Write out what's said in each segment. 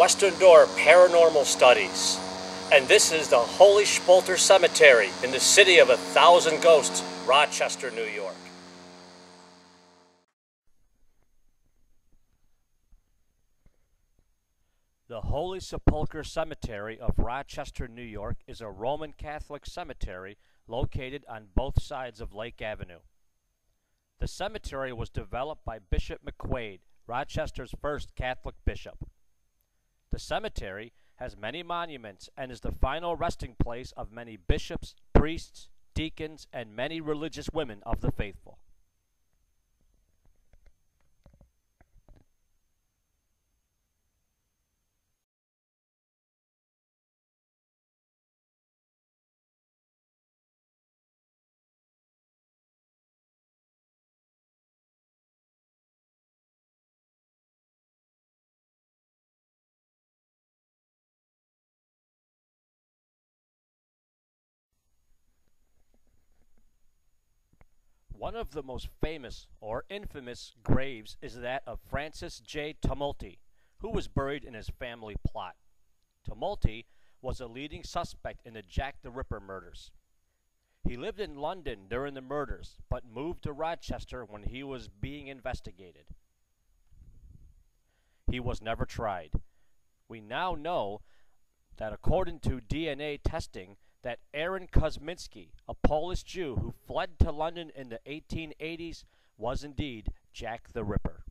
Western Door Paranormal Studies, and this is the Holy Sepultre Cemetery in the city of 1,000 ghosts, Rochester, New York. The Holy Sepulchre Cemetery of Rochester, New York is a Roman Catholic cemetery located on both sides of Lake Avenue. The cemetery was developed by Bishop McQuaid, Rochester's first Catholic bishop. The cemetery has many monuments and is the final resting place of many bishops, priests, deacons, and many religious women of the faithful. One of the most famous or infamous graves is that of Francis J. Tumulty, who was buried in his family plot. Tumulty was a leading suspect in the Jack the Ripper murders. He lived in London during the murders, but moved to Rochester when he was being investigated. He was never tried. We now know that according to DNA testing, that Aaron Kosminski, a Polish Jew who fled to London in the 1880s, was indeed Jack the Ripper.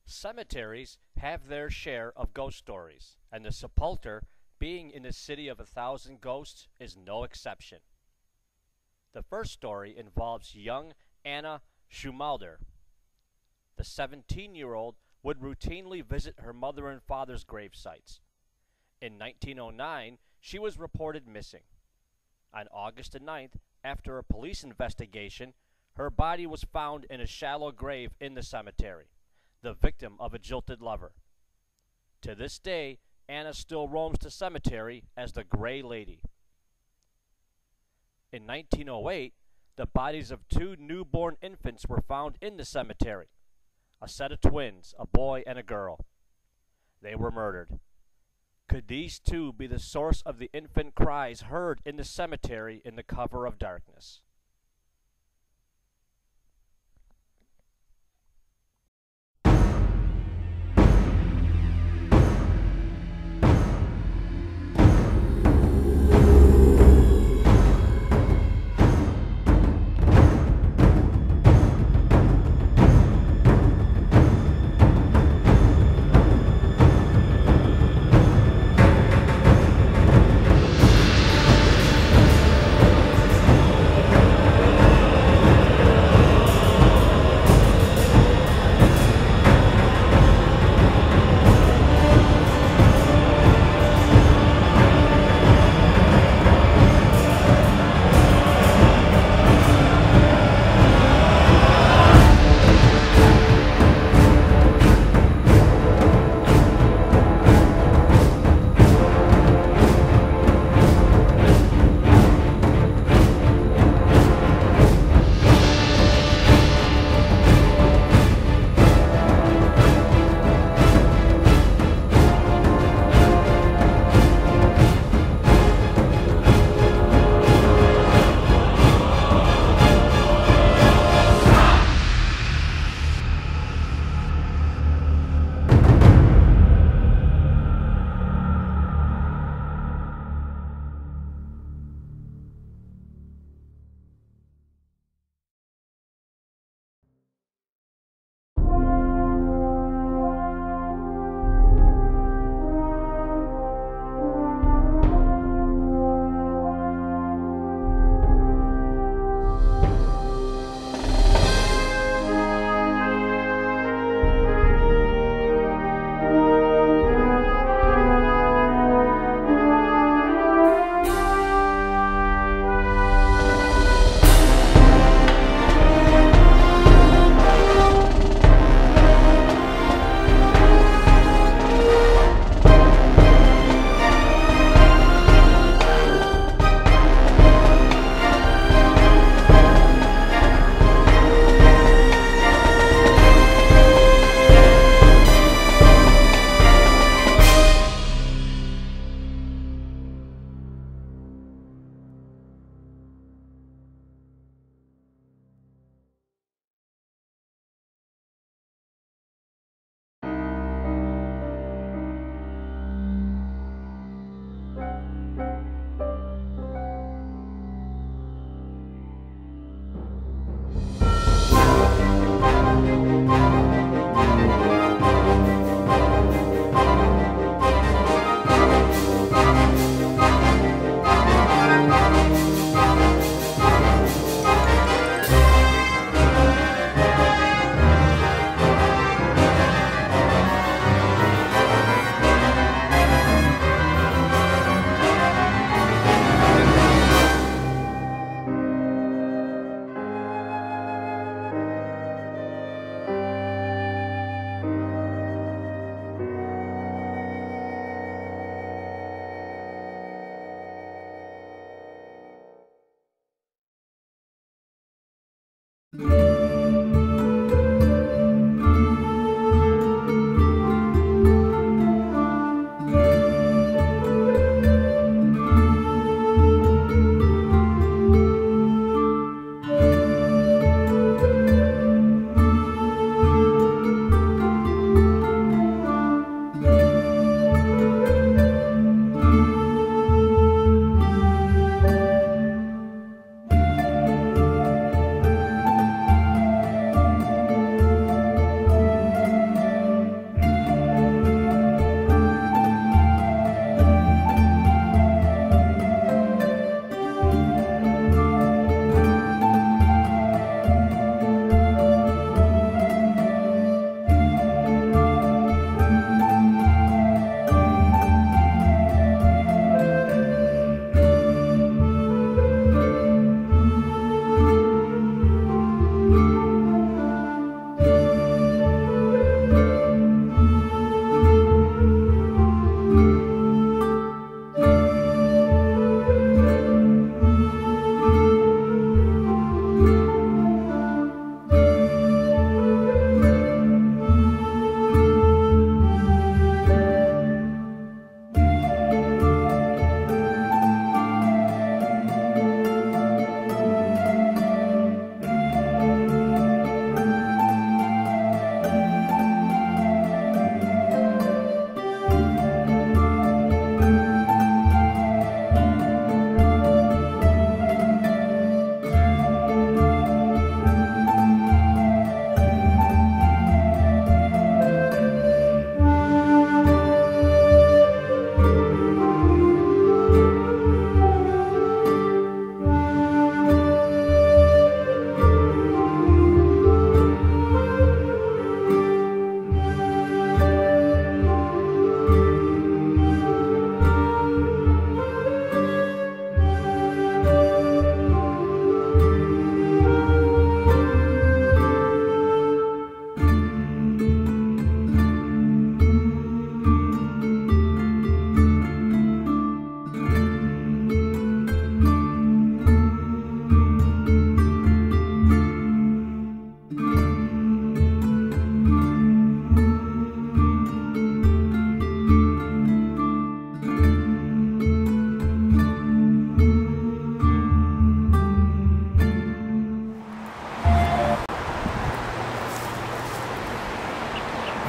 Cemeteries have their share of ghost stories, and the Sepulchre, being in the city of 1,000 ghosts, is no exception. The first story involves young Anna Schumalder. The 17-year-old would routinely visit her mother and father's grave sites. In 1909, she was reported missing. On August the 9th, after a police investigation, her body was found in a shallow grave in the cemetery, the victim of a jilted lover. To this day, Anna still roams the cemetery as the Gray Lady. In 1908, the bodies of two newborn infants were found in the cemetery, a set of twins, a boy and a girl. They were murdered. Could these two be the source of the infant cries heard in the cemetery in the cover of darkness?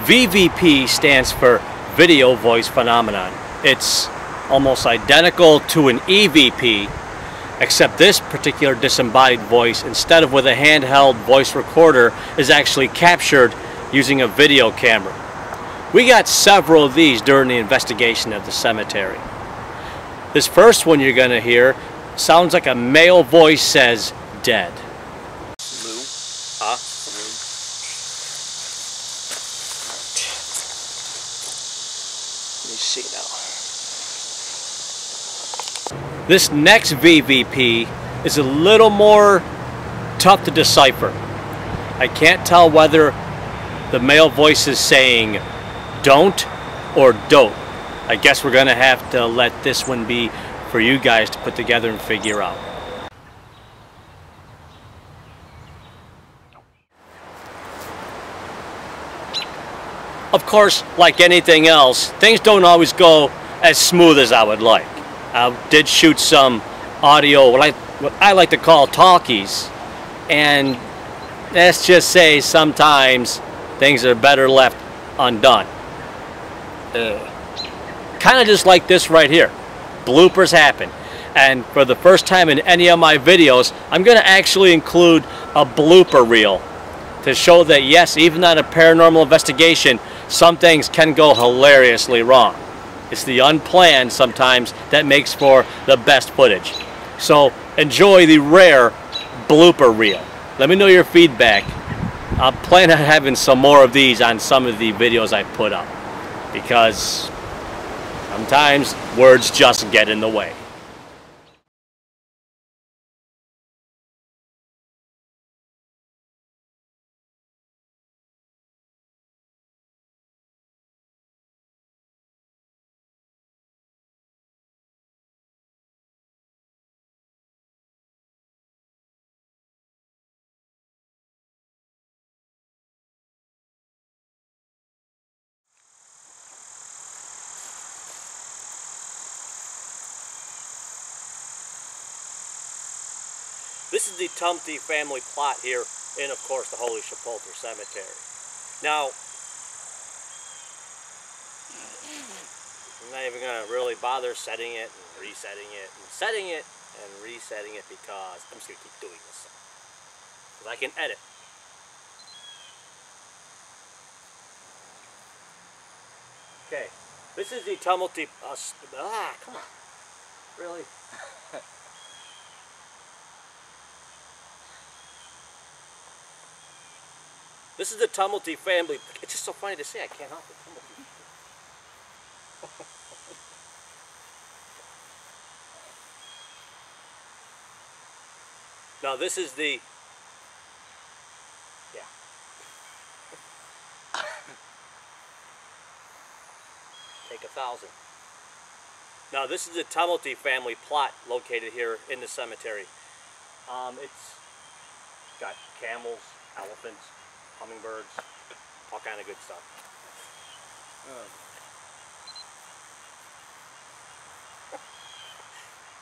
VVP stands for Video Voice Phenomenon. It's almost identical to an EVP, except this particular disembodied voice, instead of with a handheld voice recorder, is actually captured using a video camera. We got several of these during the investigation of the cemetery. This first one you're going to hear sounds like a male voice says, "dead." Lou? Huh? Let me see now. This next VVP is a little more tough to decipher. I can't tell whether the male voice is saying don't or don't. I guess we're going to have to let this one be for you guys to put together and figure out. Of course, like anything else, things don't always go as smooth as I would like. I did shoot some audio, what I like to call talkies, and let's just say sometimes things are better left undone. Kind of just like this right here. Bloopers happen. And for the first time in any of my videos, I'm going to actually include a blooper reel to show that yes, even on a paranormal investigation, some things can go hilariously wrong. It's the unplanned sometimes that makes for the best footage. So enjoy the rare blooper reel. Let me know your feedback. I plan on having some more of these on some of the videos I put up, because sometimes words just get in the way. This is the Tumty family plot here in, of course, the Holy Sepultre Cemetery. Now, I'm not even going to really bother setting it and resetting it and setting it and resetting it because I'm just going to keep doing this. Because I can edit. Okay, this is the Tumty... come on. Really? This is the Tumty family. It's just so funny to say. I can't help it. Tumty. Now this is the... Yeah. Take 1,000. Now this is the Tumty family plot located here in the cemetery. It's got camels, elephants, hummingbirds, all kind of good stuff.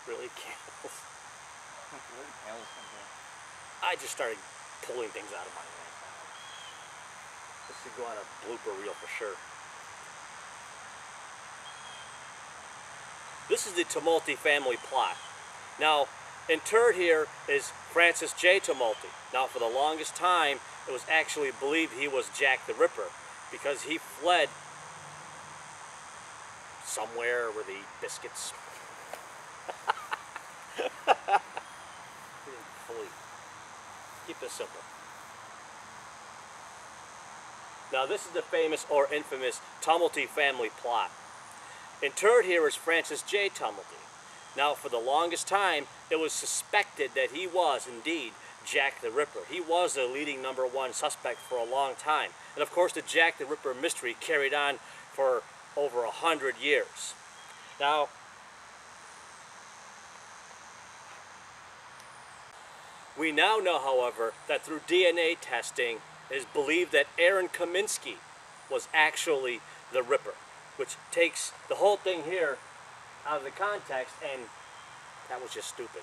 Really, camels? Where did camels come from? I just started pulling things out of my ass. This should go on a blooper reel for sure. This is the Tumulty family plot. Now, interred here is Francis J. Tumulty. Now, for the longest time, it was actually believed he was Jack the Ripper because he fled somewhere where they eat biscuits. He didn't flee. Keep this simple. Now, this is the famous or infamous Tumulty family plot. Interred here is Francis J. Tumulty. Now, for the longest time, it was suspected that he was indeed Jack the Ripper. He was the leading #1 suspect for a long time. And of course, the Jack the Ripper mystery carried on for over 100 years. Now, we now know, however, that through DNA testing, it is believed that Aaron Kaminsky was actually the Ripper, which takes the whole thing here out of the context, and that was just stupid.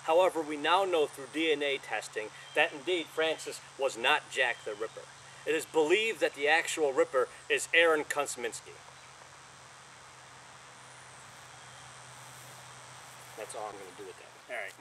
However, we now know through DNA testing that indeed Francis was not Jack the Ripper. It is believed that the actual Ripper is Aaron Kaminsky. That's all I'm going to do with that. All right.